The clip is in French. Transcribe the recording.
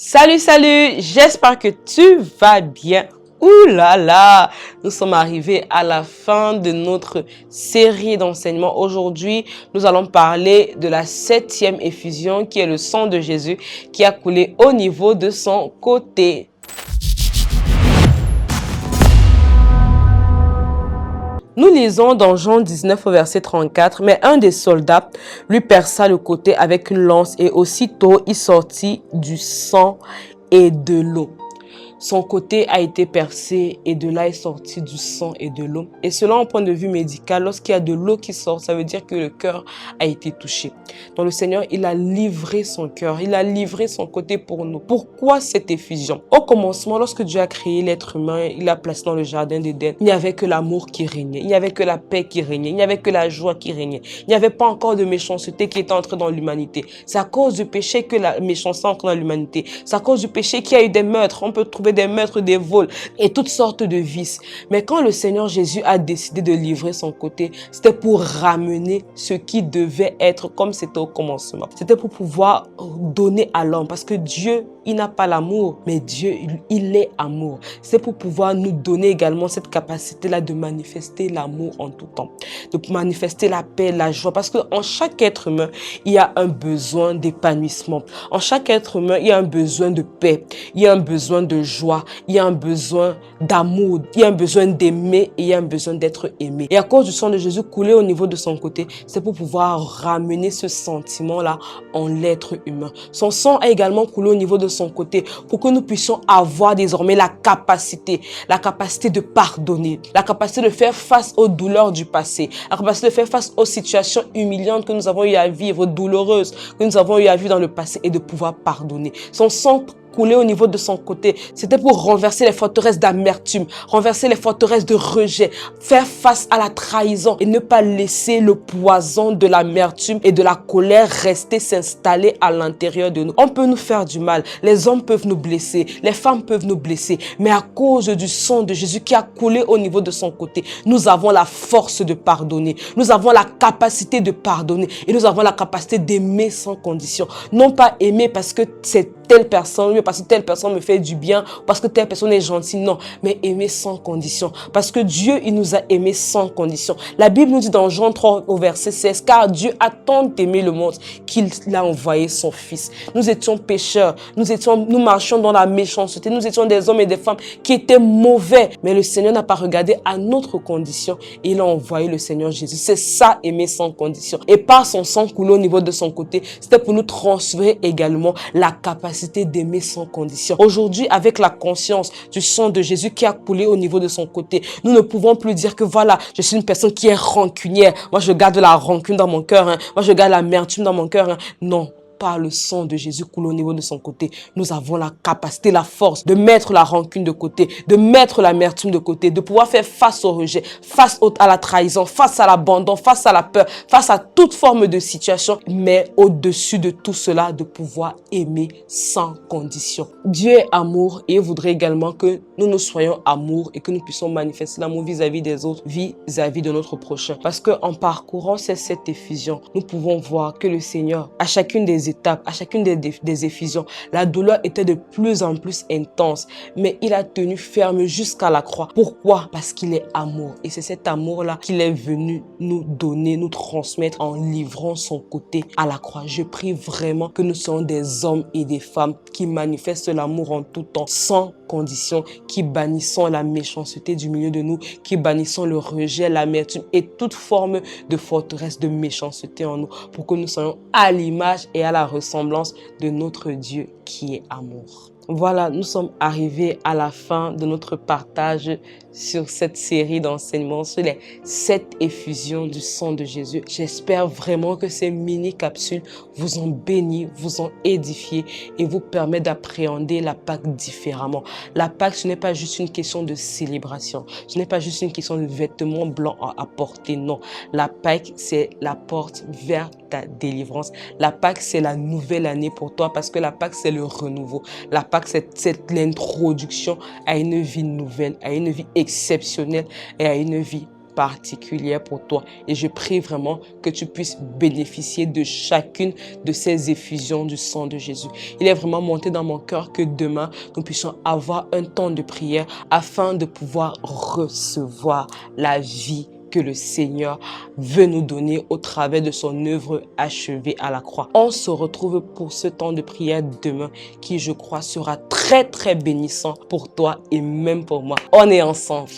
Salut, j'espère que tu vas bien. Ouh là là, nous sommes arrivés à la fin de notre série d'enseignements. Aujourd'hui, nous allons parler de la 7e effusion qui est le sang de Jésus qui a coulé au niveau de son côté. Nous lisons dans Jean 19 au verset 34, « Mais un des soldats lui perça le côté avec une lance et aussitôt il sortit du sang et de l'eau. » Son côté a été percé et de là est sorti du sang et de l'eau. Et cela, en point de vue médical, lorsqu'il y a de l'eau qui sort, ça veut dire que le cœur a été touché. Donc le Seigneur, il a livré son cœur, il a livré son côté pour nous. Pourquoi cette effusion? Au commencement, lorsque Dieu a créé l'être humain, il l'a placé dans le jardin d'Éden. Il n'y avait que l'amour qui régnait, il n'y avait que la paix qui régnait, il n'y avait que la joie qui régnait. Il n'y avait pas encore de méchanceté qui était entrée dans l'humanité. C'est à cause du péché que la méchanceté est entrée dans l'humanité. C'est à cause du péché qu'il y a eu des meurtres. On peut trouver des meurtres, des vols et toutes sortes de vices. Mais quand le Seigneur Jésus a décidé de livrer son côté, c'était pour ramener ce qui devait être comme c'était au commencement. C'était pour pouvoir donner à l'homme, parce que Dieu, il n'a pas l'amour, mais Dieu, il est amour. C'est pour pouvoir nous donner également cette capacité-là de manifester l'amour en tout temps, de manifester la paix, la joie, parce qu'en chaque être humain, il y a un besoin d'épanouissement. En chaque être humain, il y a un besoin de paix, il y a un besoin de joie, il y a un besoin d'amour, il y a un besoin d'aimer et il y a un besoin d'être aimé. Et à cause du sang de Jésus coulé au niveau de son côté, c'est pour pouvoir ramener ce sentiment-là en l'être humain. Son sang a également coulé au niveau de son côté pour que nous puissions avoir désormais la capacité de pardonner, la capacité de faire face aux douleurs du passé, la capacité de faire face aux situations humiliantes que nous avons eu à vivre, douloureuses que nous avons eu à vivre dans le passé et de pouvoir pardonner. Son sang coulé au niveau de son côté, c'était pour renverser les forteresses d'amertume, renverser les forteresses de rejet, faire face à la trahison et ne pas laisser le poison de l'amertume et de la colère rester s'installer à l'intérieur de nous. On peut nous faire du mal, les hommes peuvent nous blesser, les femmes peuvent nous blesser, mais à cause du sang de Jésus qui a coulé au niveau de son côté, nous avons la force de pardonner, nous avons la capacité de pardonner et nous avons la capacité d'aimer sans condition. Non pas aimer parce que c'est telle personne, parce que telle personne me fait du bien, parce que telle personne est gentille, non, mais aimer sans condition, parce que Dieu, il nous a aimés sans condition. La Bible nous dit dans Jean 3 au verset 16, car Dieu a tant aimé le monde qu'il a envoyé son Fils. Nous étions pécheurs, nous marchions dans la méchanceté, nous étions des hommes et des femmes qui étaient mauvais, mais le Seigneur n'a pas regardé à notre condition et il a envoyé le Seigneur Jésus. C'est ça, aimer sans condition. Et par son sang coulé au niveau de son côté, c'était pour nous transférer également la capacité d'aimer sans condition. Aujourd'hui, avec la conscience du sang de Jésus qui a coulé au niveau de son côté, nous ne pouvons plus dire que voilà, je suis une personne qui est rancunière. Moi, je garde la rancune dans mon cœur. Moi, je garde l'amertume dans mon cœur. Non. Par le sang de Jésus coulé au niveau de son côté, nous avons la capacité, la force de mettre la rancune de côté, de mettre l'amertume de côté, de pouvoir faire face au rejet, face à la trahison, face à l'abandon, face à la peur, face à toute forme de situation, mais au-dessus de tout cela, de pouvoir aimer sans condition. Dieu est amour et il voudrait également que nous soyons amour et que nous puissions manifester l'amour vis-à-vis des autres, vis-à-vis de notre prochain. Parce qu'en parcourant cette effusion, nous pouvons voir que le Seigneur, à chacune des étapes, à chacune des effusions, la douleur était de plus en plus intense, mais il a tenu ferme jusqu'à la croix. Pourquoi? Parce qu'il est amour. Et c'est cet amour-là qu'il est venu nous donner, nous transmettre en livrant son côté à la croix. Je prie vraiment que nous soyons des hommes et des femmes qui manifestent l'amour en tout temps, sans condition, qui bannissons la méchanceté du milieu de nous, qui bannissons le rejet, l'amertume et toute forme de forteresse de méchanceté en nous, pour que nous soyons à l'image et à la ressemblance de notre Dieu qui est amour. Voilà, nous sommes arrivés à la fin de notre partage sur cette série d'enseignements sur les 7 effusions du sang de Jésus. J'espère vraiment que ces mini-capsules vous ont béni, vous ont édifié et vous permettent d'appréhender la Pâque différemment. La Pâque, ce n'est pas juste une question de célébration. Ce n'est pas juste une question de vêtements blancs à porter, non. La Pâque, c'est la porte vers ta délivrance. La Pâque, c'est la nouvelle année pour toi parce que la Pâque, c'est le renouveau. La Pâque, c'est l'introduction à une vie nouvelle, à une vie exceptionnelle et à une vie particulière pour toi. Et je prie vraiment que tu puisses bénéficier de chacune de ces effusions du sang de Jésus. Il est vraiment monté dans mon cœur que demain, nous puissions avoir un temps de prière afin de pouvoir recevoir la vie que le Seigneur veut nous donner au travers de son œuvre achevée à la croix. On se retrouve pour ce temps de prière demain qui, je crois, sera très bénissant pour toi et même pour moi. On est ensemble.